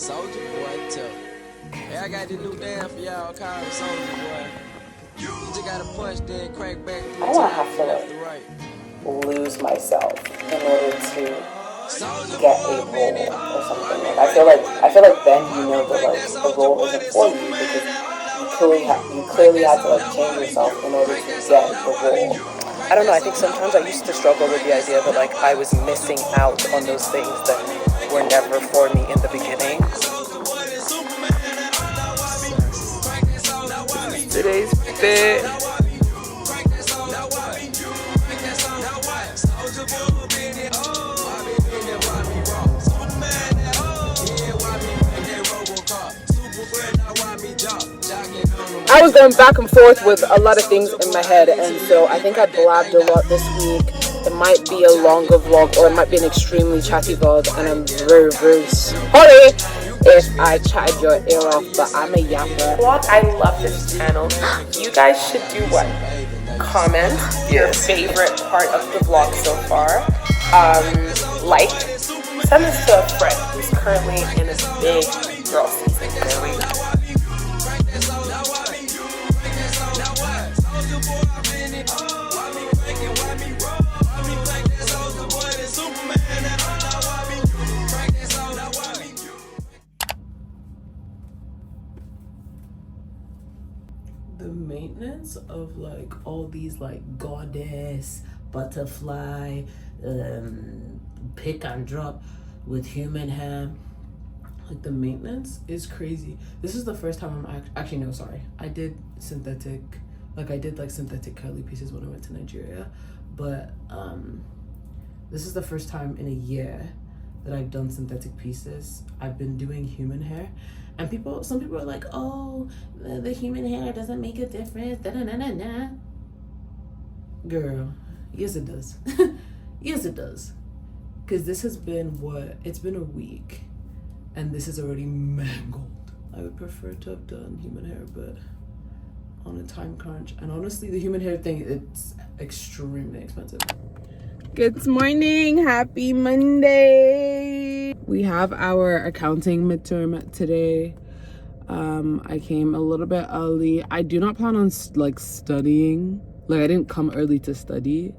Soldier boy, tough. Hey, I got this new dance for y'all called Soldier boy. You just gotta punch, then crank back through I don't time have from to left to right. lose myself in order to get a role or something. Like I feel like then you know that the role isn't for you because you clearly had to change yourself in order to get the role. I don't know, I think sometimes I used to struggle with the idea that I was missing out on those things that were never for me in the beginning. Today's fit. I was going back and forth with a lot of things in my head, and so I think I blabbed a lot this week. It might be a longer vlog, or it might be an extremely chatty vlog, and I'm very, very sorry if I chatted your ear off, but I'm a yapper. Vlog, I love this channel. You guys should do what? Comment your favorite part of the vlog so far. Like, send this to a friend who's currently in a big girl season. There we go. The maintenance of like all these like goddess, butterfly, pick and drop with human hair, like the maintenance is crazy. This is the first time I'm actually no, sorry, I did synthetic curly pieces when I went to Nigeria, but this is the first time in a year that I've done synthetic pieces. I've been doing human hair, and some people are like, oh, the human hair doesn't make a difference, da-da-da-da-da. Girl, yes it does. Yes it does, because this has been it's been a week and this is already mangled. I would prefer to have done human hair, but on a time crunch, and honestly the human hair thing, it's extremely expensive. Good morning, happy Monday. We have our accounting midterm today. I came a little bit early. I do not plan on studying. I didn't come early to study.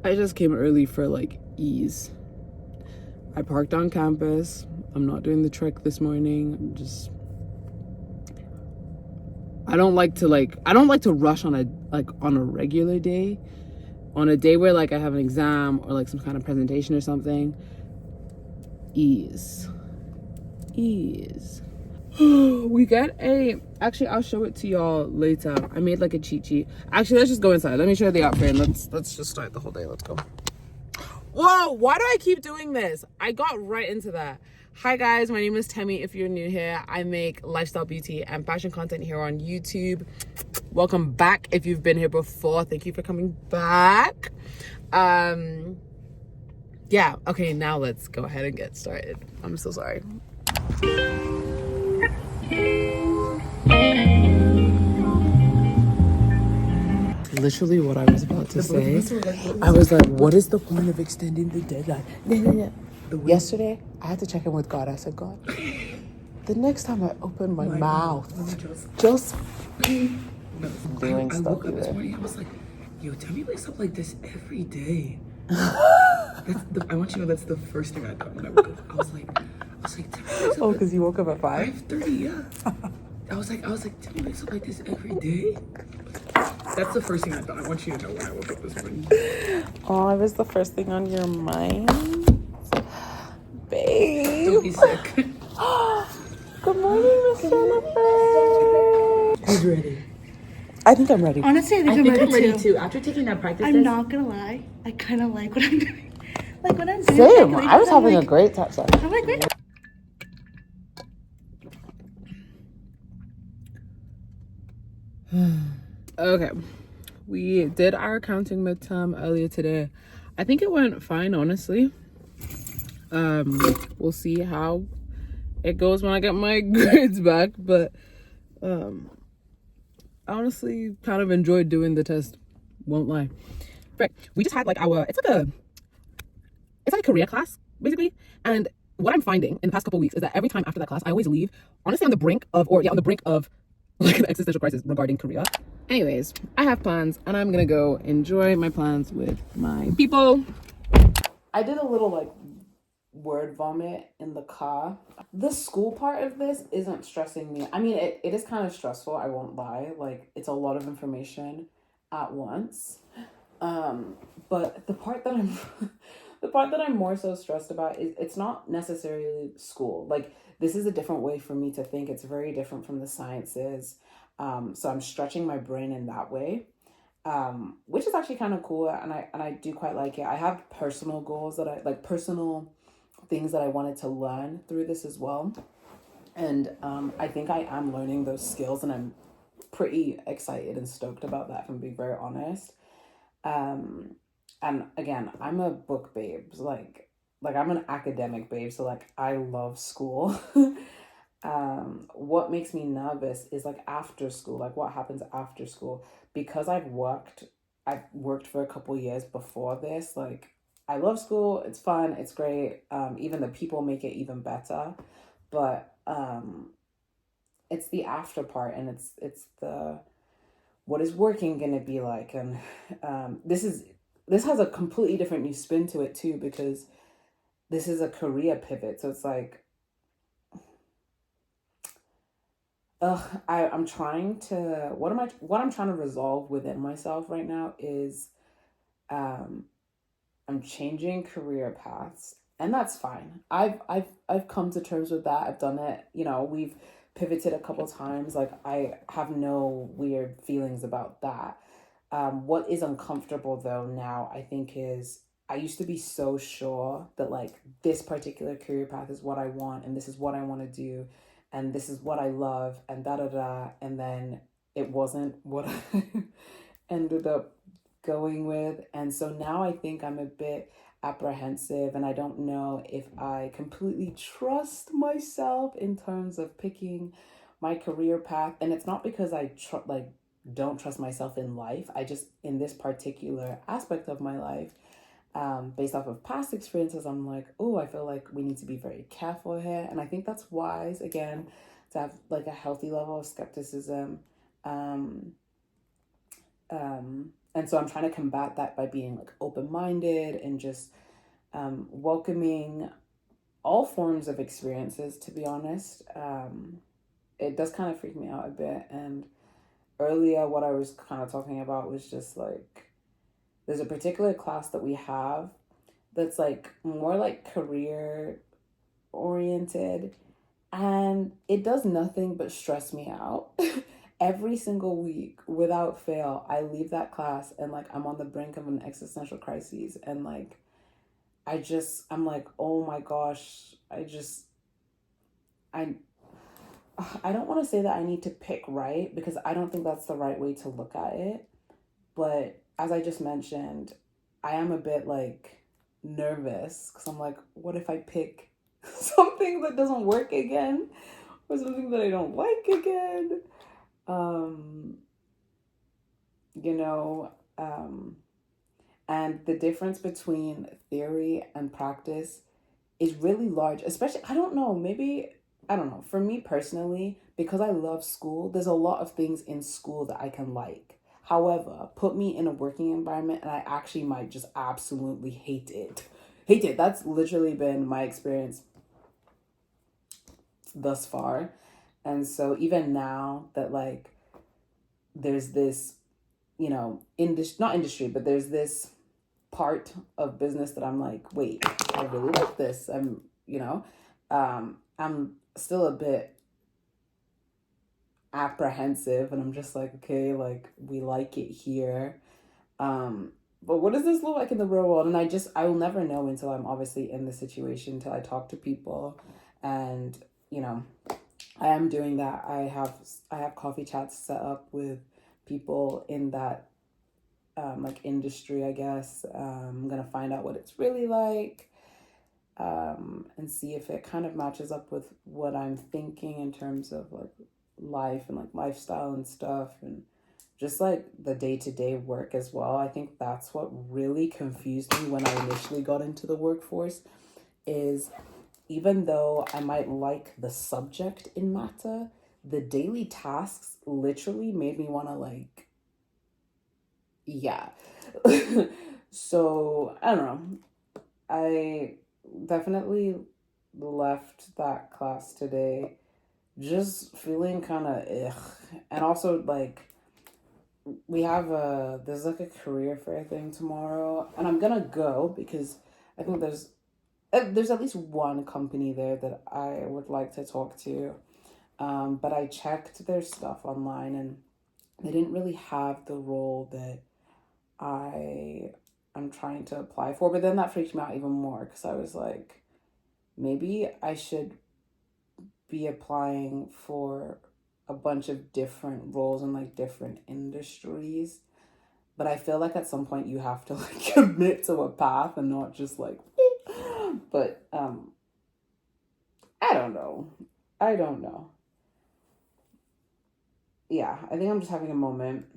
I just came early for ease. I parked on campus. I'm not doing the trek this morning. I don't like to rush on a regular day. On a day where I have an exam or some kind of presentation or something. Ease. We got actually, I'll show it to y'all later. I made a cheat sheet. Actually, let's just go inside. Let me show you the outfit, and let's just start the whole day. Let's go. Whoa, why do I keep doing this? I got right into that. Hi guys, my name is Temi. If you're new here, I make lifestyle, beauty, and fashion content here on YouTube. Welcome back. If you've been here before, thank you for coming back. Yeah, okay, now let's go ahead and get started. I'm so sorry. Literally what I was about to say. I was like, what is the point of extending the deadline? No. Yesterday, I had to check in with God. I said, God, the next time I open my mouth, just doing I stuff. woke up this morning, I was like, yo, tell me wakes up like this every day. I want you to know that's the first thing I thought when I woke up. I was like, Tell me wakes up. Oh, because you woke up at 5? 5:30, yeah. I was like, tell me wakes up like this every day. That's the first thing I thought. I want you to know when I woke up this morning. Oh, it was the first thing on your mind? Babe. Don't be sick. Good morning, Miss Jennifer. Who's ready? I think I'm ready. Honestly, I think I'm ready too. After taking that practice I'm not gonna lie. I kind of like what I'm doing. Like what I'm doing. Same. I was having a great time. Sorry. I'm like, great. Okay. We did our accounting midterm earlier today. I think it went fine, honestly. We'll see how it goes when I get my grades back, but I honestly kind of enjoyed doing the test, won't lie. But we just had it's like a career class basically, and what I'm finding in the past couple of weeks is that every time after that class, I always leave, honestly, on the brink of like an existential crisis regarding Korea. Anyways, I have plans and I'm gonna go enjoy my plans with my people. I did a little like word vomit in the car. The school part of this isn't stressing me. I mean, it is kind of stressful, I won't lie. Like, it's a lot of information at once. But the part that I'm more so stressed about is it's not necessarily school. Like, this is a different way for me to think. It's very different from the sciences. So I'm stretching my brain in that way. Which is actually kind of cool, and I do quite like it. I have personal goals that I like, personal things that I wanted to learn through this as well. And I think I am learning those skills, and I'm pretty excited and stoked about that, if I'm being very honest. And again, I'm a book babe. So like I'm an academic babe. So like, I love school. What makes me nervous is like after school, like what happens after school, because I've worked for a couple years before this. Like, I love school. It's fun. It's great. Even the people make it even better, but it's the after part, and it's the, what is working gonna be like, and this has a completely different new spin to it too, because this is a career pivot. So it's like, I'm trying to, what I'm trying to resolve within myself right now is, I'm changing career paths, and that's fine. I've come to terms with that. I've done it. You know, we've pivoted a couple times. Like, I have no weird feelings about that. What is uncomfortable though now, I think, is I used to be so sure that like this particular career path is what I want, and this is what I want to do, and this is what I love, and da da da, and then it wasn't what I ended up going with. And so now I think I'm a bit apprehensive, and I don't know if I completely trust myself in terms of picking my career path. And it's not because I don't trust myself in life. I just, in this particular aspect of my life, based off of past experiences, I'm like, oh, I feel like we need to be very careful here. And I think that's wise, again, to have like a healthy level of skepticism. And so I'm trying to combat that by being like open-minded and just welcoming all forms of experiences, to be honest. It does kind of freak me out a bit. And earlier, what I was kind of talking about was just like, there's a particular class that we have that's like more like career oriented, and it does nothing but stress me out. Every single week, without fail, I leave that class and like I'm on the brink of an existential crisis, and like I'm like, oh my gosh, I don't want to say that I need to pick right, because I don't think that's the right way to look at it. But as I just mentioned, I am a bit like nervous, because I'm like, what if I pick something that doesn't work again, or something that I don't like again? You know, and the difference between theory and practice is really large, especially, I don't know, for me personally, because I love school, there's a lot of things in school that I can like. However, put me in a working environment and I actually might just absolutely hate it. That's literally been my experience thus far. And so even now that like there's this, you know, not industry, but there's this part of business that I'm like, wait, I really like this. I'm still a bit apprehensive, and I'm just like, okay, like we like it here. But what does this look like in the real world? And I will never know until I'm obviously in the situation, until I talk to people. And, you know, I am doing that. I have coffee chats set up with people in that like industry, I guess. I'm gonna find out what it's really like, and see if it kind of matches up with what I'm thinking in terms of like life and like lifestyle and stuff, and just like the day-to-day work as well. I think that's what really confused me when I initially got into the workforce, is even though I might like the subject in matter, the daily tasks literally made me want to like, yeah. So I don't know. I definitely left that class today just feeling kind of ugh. And also like there's like a career fair thing tomorrow, and I'm gonna go because I think there's at least one company there that I would like to talk to. But I checked their stuff online and they didn't really have the role that I'm trying to apply for. But then that freaked me out even more because I was like, maybe I should be applying for a bunch of different roles in like different industries. But I feel like at some point you have to like commit to a path and not just like, but I don't know. Yeah, I think I'm just having a moment.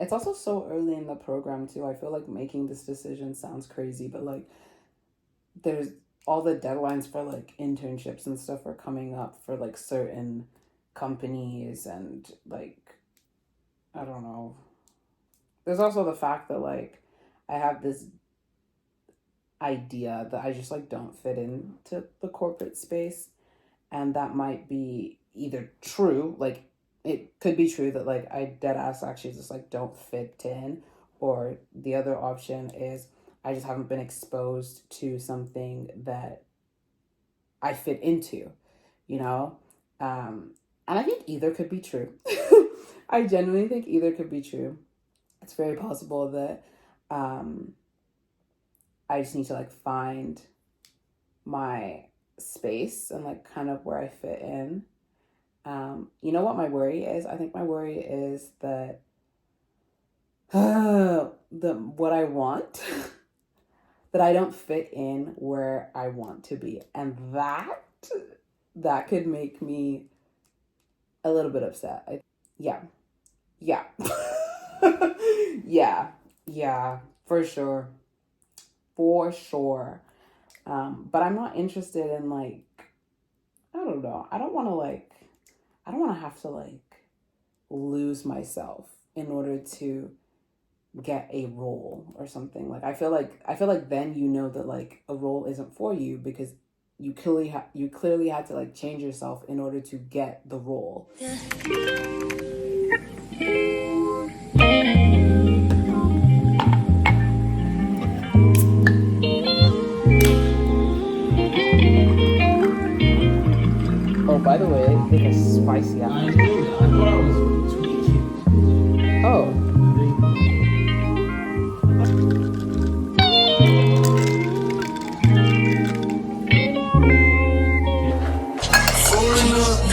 It's also so early in the program too. I feel like making this decision sounds crazy, but like there's all the deadlines for like internships and stuff are coming up for like certain companies, and like I don't know. There's also the fact that like I have this idea that I just like don't fit into the corporate space, and that might be either true, like it could be true that like I dead ass actually just like don't fit in, or the other option is I just haven't been exposed to something that I fit into, you know? And I think either could be true. I genuinely think either could be true. It's very possible that I just need to like find my space and like kind of where I fit in. You know what my worry is? I think my worry is that what I want that I don't fit in where I want to be, and that could make me a little bit upset. Yeah yeah, for sure. But I'm not interested in like, I don't know, I don't want to have to like lose myself in order to get a role or something. Like I feel like then you know that like a role isn't for you because you clearly had to like change yourself in order to get the role. Oh, by the way, they have spicy apple. I thought I was tweaking. Oh.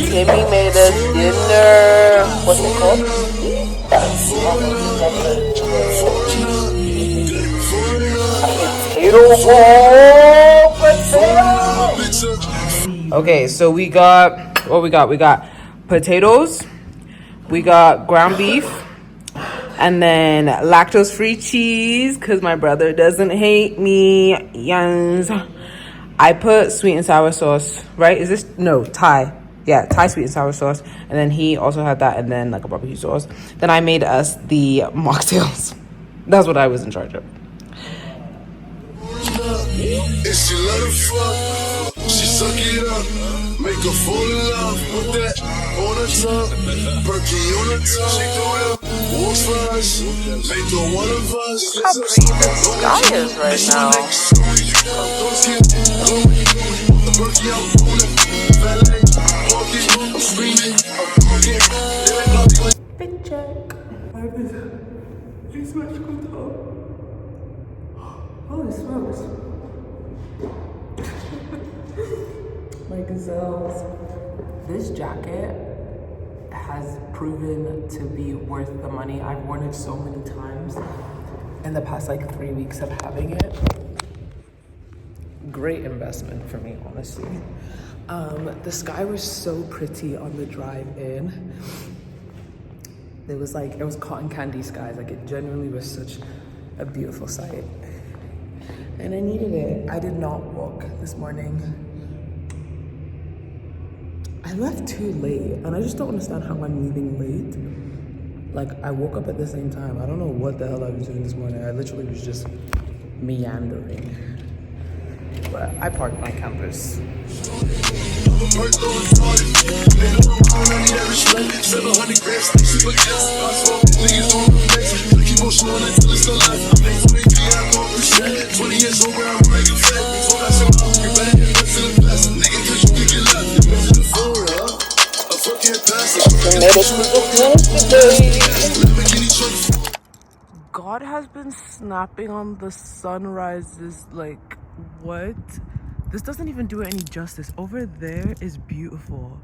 Kimmy made us dinner. What's it called? Potato. Okay, so we got what we got. We got potatoes. We got ground beef. And then lactose-free cheese because my brother doesn't hate me. Yes. I put sweet and sour sauce, right? Is this? No, Thai. Yeah, Thai sweet and sour sauce. And then he also had that, and then like a barbecue sauce. Then I made us the mocktails. That's what I was in charge of. If she let her fuck, she suck it up. Make her fall in love with that on her tongue. Perky on her tongue. She do it. Walks for us. Make her one of us. How pretty the sky is right now. Big check. Holy smokes. My gazelles. This jacket has proven to be worth the money. I've worn it so many times in the past like 3 weeks of having it. Great investment for me, honestly. The sky was so pretty on the drive in. It was cotton candy skies. Like it genuinely was such a beautiful sight. And I needed it. I did not walk this morning. I left too late, and I just don't understand how I'm leaving late. Like, I woke up at the same time. I don't know what the hell I was doing this morning. I literally was just meandering. But I parked my campus. God has been snapping on the sunrises, like, what? This doesn't even do it any justice. Over there is beautiful.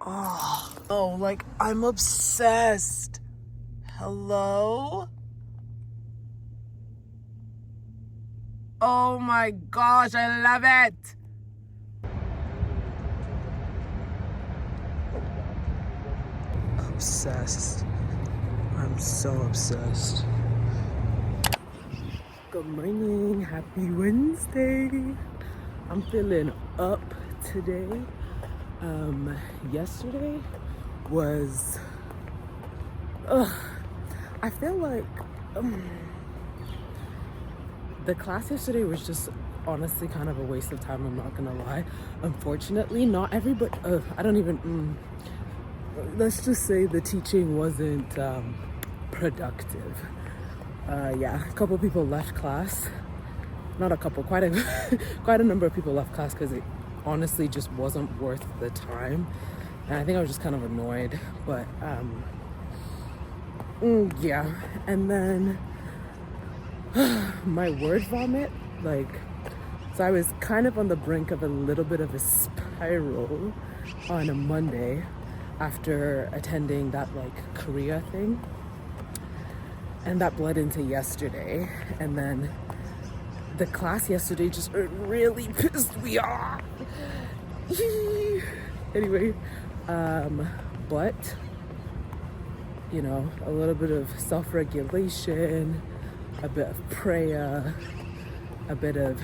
Oh, like, I'm obsessed. Hello? Oh my gosh, I love it. Obsessed. I'm so obsessed. Good morning, happy Wednesday. I'm feeling up today. Yesterday was, I feel like the class yesterday was just honestly kind of a waste of time, I'm not gonna lie. Unfortunately, not everybody, let's just say the teaching wasn't productive. Yeah, a couple people left class. Not a couple, quite a number of people left class because it honestly just wasn't worth the time. And I think I was just kind of annoyed, but yeah. And then my word vomit, like, so I was kind of on the brink of a little bit of a spiral on a Monday after attending that like Korea thing, and that bled into yesterday. And then the class yesterday just really pissed me off. Anyway, but you know, a little bit of self-regulation, a bit of prayer, a bit of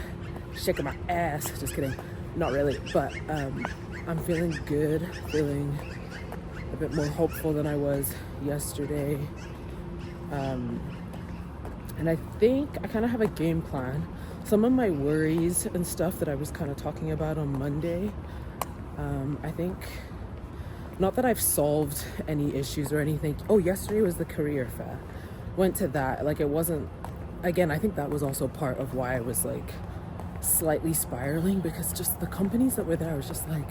shaking my ass, just kidding, not really, but I'm feeling good, feeling a bit more hopeful than I was yesterday. And I think I kind of have a game plan. Some of my worries and stuff that I was kind of talking about on Monday, I think, not that I've solved any issues or anything. Oh, yesterday was the career fair. Went to that. Like, it wasn't, again, I think that was also part of why I was like slightly spiraling, because just the companies that were there, I was just like,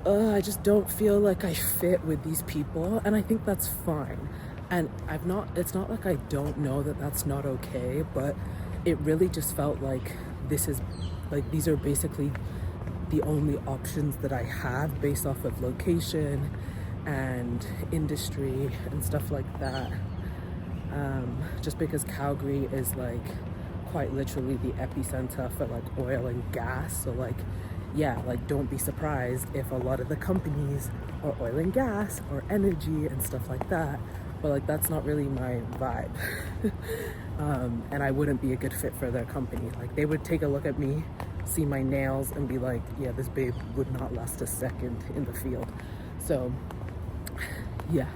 I just don't feel like I fit with these people. And I think that's fine. And it's not like I don't know that that's not okay, but it really just felt like these are basically the only options that I have based off of location and industry and stuff like that. Just because Calgary is like quite literally the epicenter for like oil and gas. So like, yeah, like don't be surprised if a lot of the companies are oil and gas or energy and stuff like that. But like, that's not really my vibe. And I wouldn't be a good fit for their company. Like, they would take a look at me, see my nails, and be like, yeah, this babe would not last a second in the field. So yeah.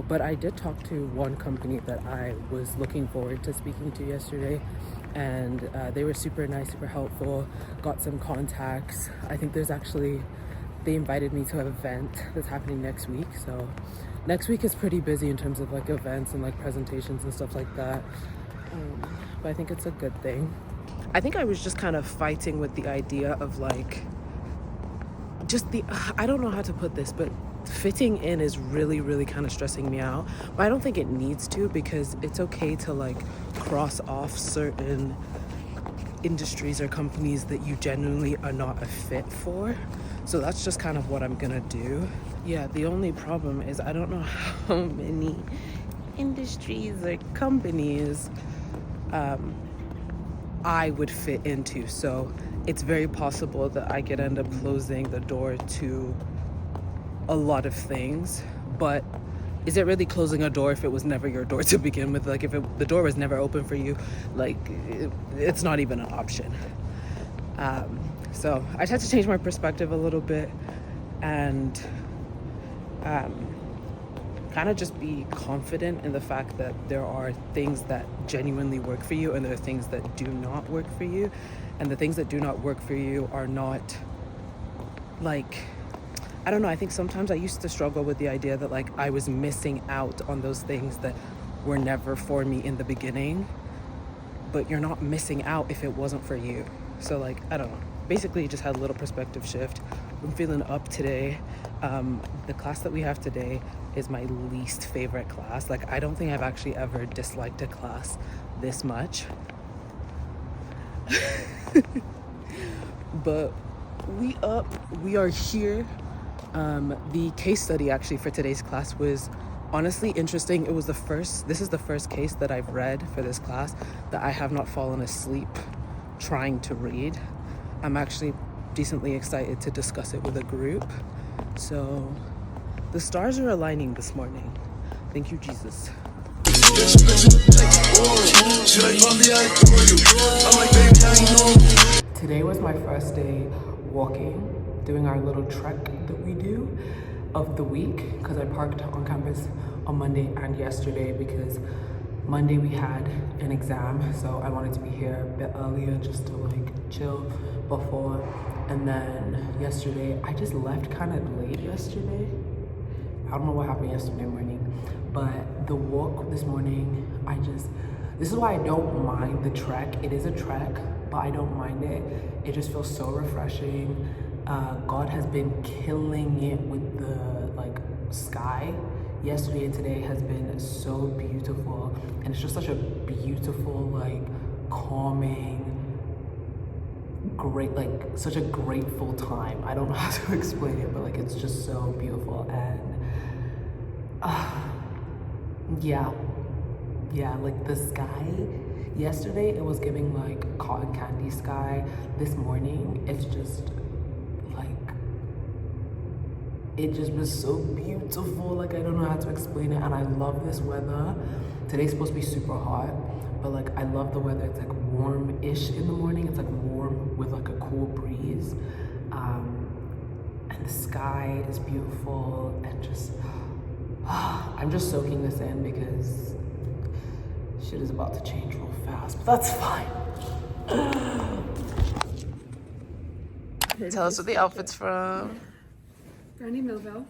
But I did talk to one company that I was looking forward to speaking to yesterday, and they were super nice, super helpful, got some contacts. I think they invited me to an event that's happening next week. So next week is pretty busy in terms of like events and like presentations and stuff like that. But I think it's a good thing. I think I was just kind of fighting with the idea of like, I don't know how to put this, but fitting in is really, really kind of stressing me out. But I don't think it needs to, because it's okay to like cross off certain industries or companies that you genuinely are not a fit for. So that's just kind of what I'm gonna do. Yeah, the only problem is I don't know how many industries or companies I would fit into. So it's very possible that I could end up closing the door to a lot of things. But is it really closing a door if it was never your door to begin with? Like, if the door was never open for you, like, it's not even an option. So I tried to change my perspective a little bit and kind of just be confident in the fact that there are things that genuinely work for you and there are things that do not work for you. And the things that do not work for you are not like, I don't know, I think sometimes I used to struggle with the idea that like I was missing out on those things that were never for me in the beginning. But you're not missing out if it wasn't for you. So like, I don't know. Basically, just had a little perspective shift. I'm feeling up today. The class that we have today is my least favorite class. Like, I don't think I've actually ever disliked a class this much. But we are here. The case study actually for today's class was honestly interesting. This is the first case that I've read for this class that I have not fallen asleep trying to read. I'm actually decently excited to discuss it with a group. So the stars are aligning this morning. Thank you, Jesus. Today was my first day walking, doing our little trek that we do of the week, because I parked on campus on Monday and yesterday because Monday we had an exam, so I wanted to be here a bit earlier just to like chill before. And then yesterday, I just left kind of late yesterday. I don't know what happened yesterday morning, but the walk this morning, this is why I don't mind the trek. It is a trek, but I don't mind it. It just feels so refreshing. God has been killing it with the like sky. Yesterday and today has been so beautiful, and it's just such a beautiful, like calming, great, like such a grateful time. I don't know how to explain it, but like it's just so beautiful. And yeah, like the sky yesterday, it was giving like cotton candy sky. This morning it's just like, it just was so beautiful. Like I don't know how to explain it. And I love this weather. Today's supposed to be super hot, but like I love the weather. It's like warm-ish in the morning. It's like warm with like a cool breeze, and the sky is beautiful. And just I'm just soaking this in because shit is about to change real fast, but that's fine. Tell us what the outfit's from. Brandy Millville,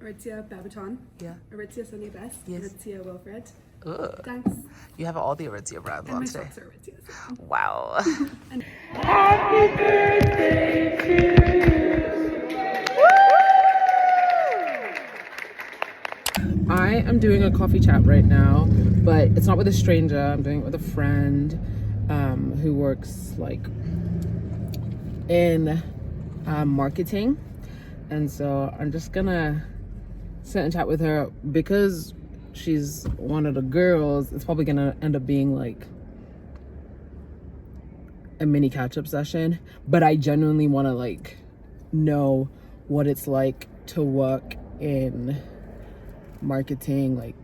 Aritzia Babaton, Yeah. Aritzia Sunny Best, Yes. Aritzia Wilfred. Ugh. Thanks. You have all the Aritzia brands And on my today. socks are Aritzia. So. Wow. I am doing a coffee chat right now, but it's not with a stranger. I'm doing it with a friend who works like in marketing. And so I'm just gonna sit and chat with her because she's one of the girls. It's probably gonna end up being like a mini catch-up session, but I genuinely want to like know what it's like to work in marketing, like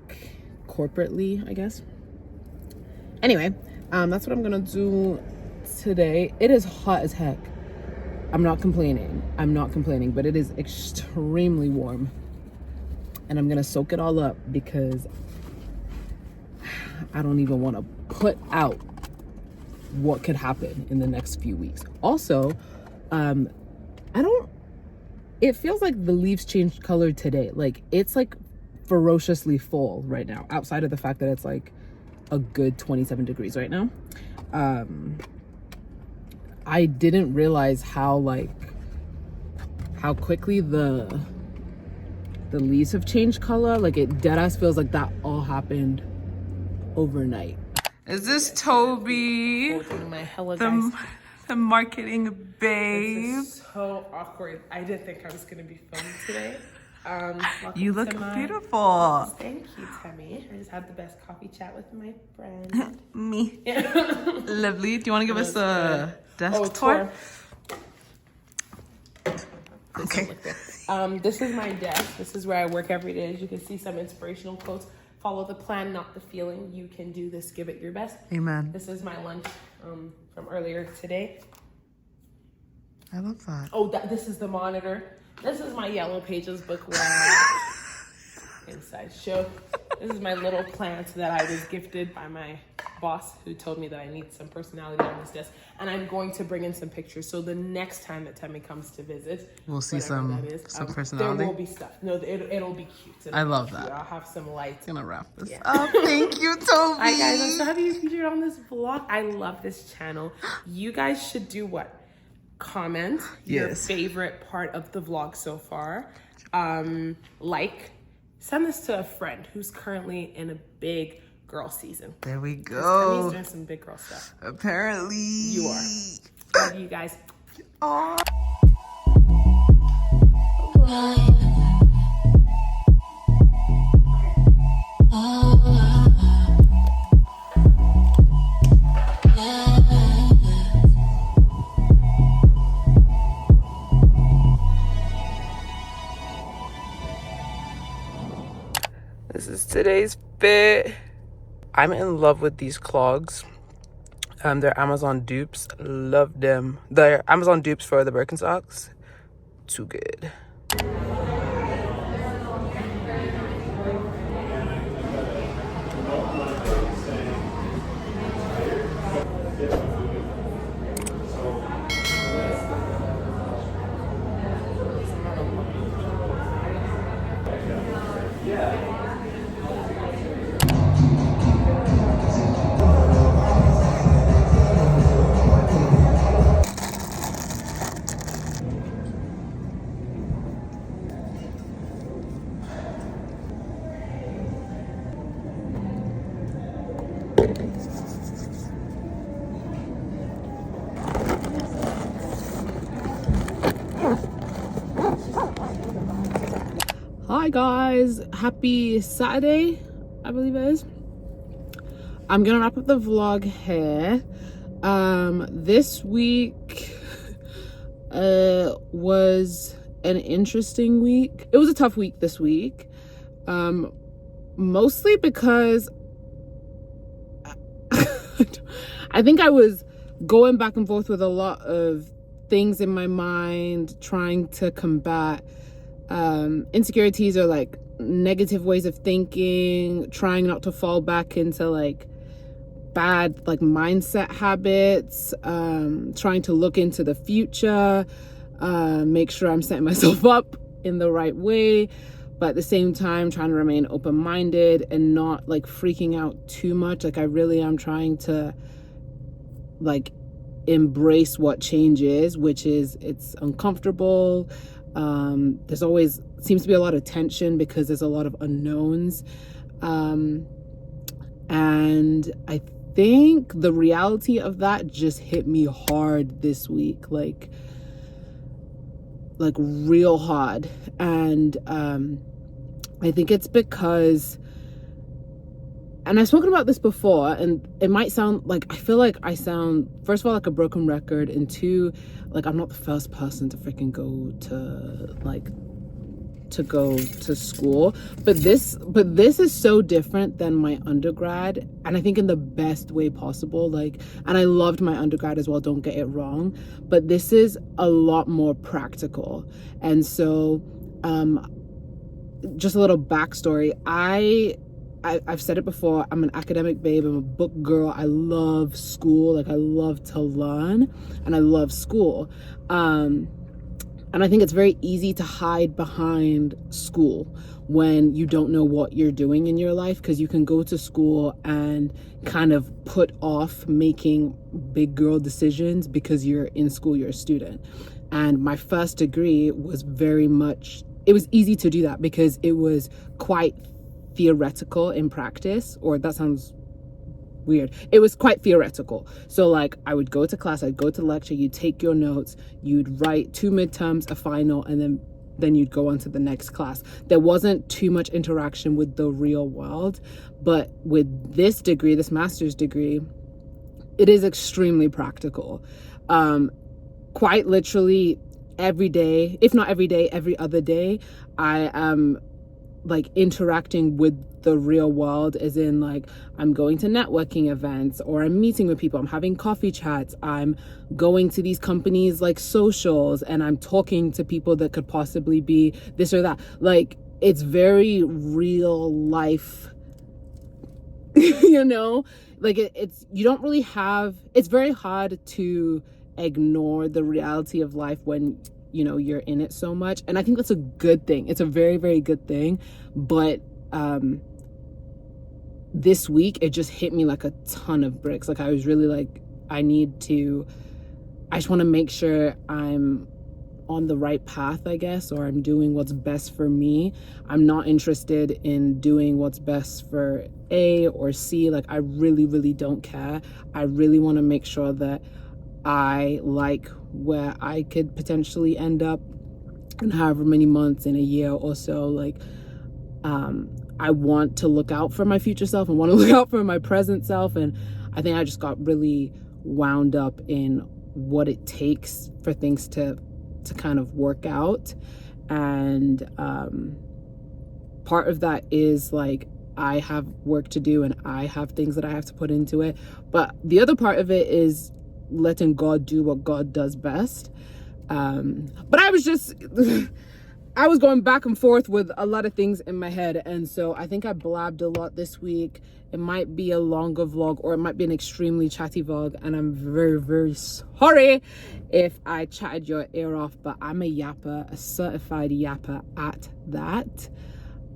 corporately, I guess. Anyway, that's what I'm gonna do today. It is hot as heck. I'm not complaining, but it is extremely warm, and I'm gonna soak it all up because I don't even want to put out what could happen in the next few weeks. Also, it feels like the leaves changed color today. Like it's like ferociously fall right now, outside of the fact that it's like a good 27 degrees right now. I didn't realize how quickly the leaves have changed color. Like it deadass feels like that all happened overnight. Is this Toby? The marketing babe. This is so awkward. I didn't think I was gonna be filmed today. You look beautiful. Thank you, Tammy. I just had the best coffee chat with my friend. Me. Lovely. Do you want to give us a desk tour? Okay. This is my desk. This is where I work every day. As you can see, some inspirational quotes. Follow the plan, not the feeling. You can do this. Give it your best. Amen. This is my lunch from earlier today. I love that. Oh, this is the monitor. This is my Yellow Pages book inside show. This is my little plant that I was gifted by my boss, who told me that I need some personality on this desk. And I'm going to bring in some pictures. So the next time that Temmie comes to visit, we'll see some personality. There will be stuff. No, it'll be cute. I love that. I'll have some lights. I'm gonna wrap this up. Thank you, Toby. Hi guys, I'm so happy you featured on this vlog. I love this channel. You guys should do what? Comment your favorite part of the vlog so far. Send this to a friend who's currently in a big girl season. There we go. Temmie's doing some big girl stuff. Apparently. You are. Love you guys. Aww. This is today's fit. I'm in love with these clogs. They're Amazon dupes. Love them. They're Amazon dupes for the Birkenstocks. Too good. Hi guys, happy Saturday, I believe it is. I'm gonna wrap up the vlog here. This week was an interesting week. It was a tough week this week, mostly because I think I was going back and forth with a lot of things in my mind, trying to combat insecurities or like negative ways of thinking, trying not to fall back into like bad like mindset habits, trying to look into the future, make sure I'm setting myself up in the right way, but at the same time trying to remain open-minded and not like freaking out too much. Like I really am trying to like embrace what change is, which is it's uncomfortable. There's always seems to be a lot of tension because there's a lot of unknowns, and I think the reality of that just hit me hard this week, like real hard. And I think it's because, and I've spoken about this before, and it might sound like, I feel like I sound, first of all, like a broken record, and two, like I'm not the first person to freaking go to school, but this is so different than my undergrad, and I think in the best way possible. Like, and I loved my undergrad as well, don't get it wrong, but this is a lot more practical. And so just a little backstory, I've said it before, I'm an academic babe, I'm a book girl, I love school, like I love to learn, and I love school. And I think it's very easy to hide behind school when you don't know what you're doing in your life, because you can go to school and kind of put off making big girl decisions because you're in school, you're a student. And my first degree was very much, it was easy to do that because it was quite theoretical in practice, or that sounds weird. It was quite theoretical. So like I would go to class, I'd go to lecture, you'd take your notes, you'd write 2 midterms, a final, and then you'd go on to the next class. There wasn't too much interaction with the real world. But with this degree, this master's degree, it is extremely practical. Quite literally every day, if not every day, every other day, I am like interacting with the real world, as in like I'm going to networking events, or I'm meeting with people, I'm having coffee chats, I'm going to these companies like socials, and I'm talking to people that could possibly be this or that. Like, it's very real life. You know, like it's you don't really have, it's very hard to ignore the reality of life when, you know, you're in it so much. And I think that's a good thing. It's a very, very good thing. But this week it just hit me like a ton of bricks. Like, I was really like, I just want to make sure I'm on the right path, I guess, or I'm doing what's best for me. I'm not interested in doing what's best for A or C. Like, I really, really don't care. I really want to make sure that I like where I could potentially end up in however many months, in a year or so. Like, I want to look out for my future self and want to look out for my present self. And I think I just got really wound up in what it takes for things to kind of work out. And part of that is like, I have work to do and I have things that I have to put into it. But the other part of it is letting God do what God does best. But I was just I was going back and forth with a lot of things in my head, and so I think I blabbed a lot this week. It might be a longer vlog, or it might be an extremely chatty vlog, and I'm very, very sorry if I chatted your ear off, but I'm a yapper, a certified yapper at that.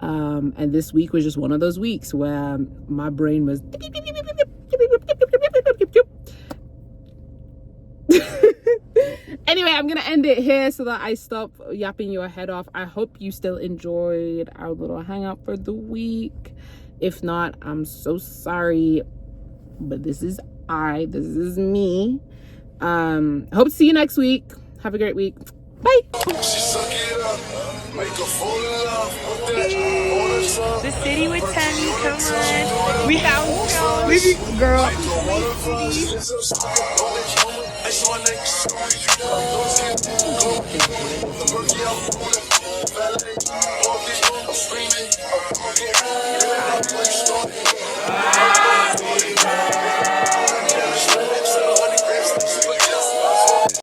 And this week was just one of those weeks where my brain was anyway, I'm gonna end it here so that I stop yapping your head off. I hope you still enjoyed our little hangout for the week. If not, I'm so sorry, but this is me. Hope to see you next week. Have a great week. Bye. The city with Tammy, come on. We found we girl.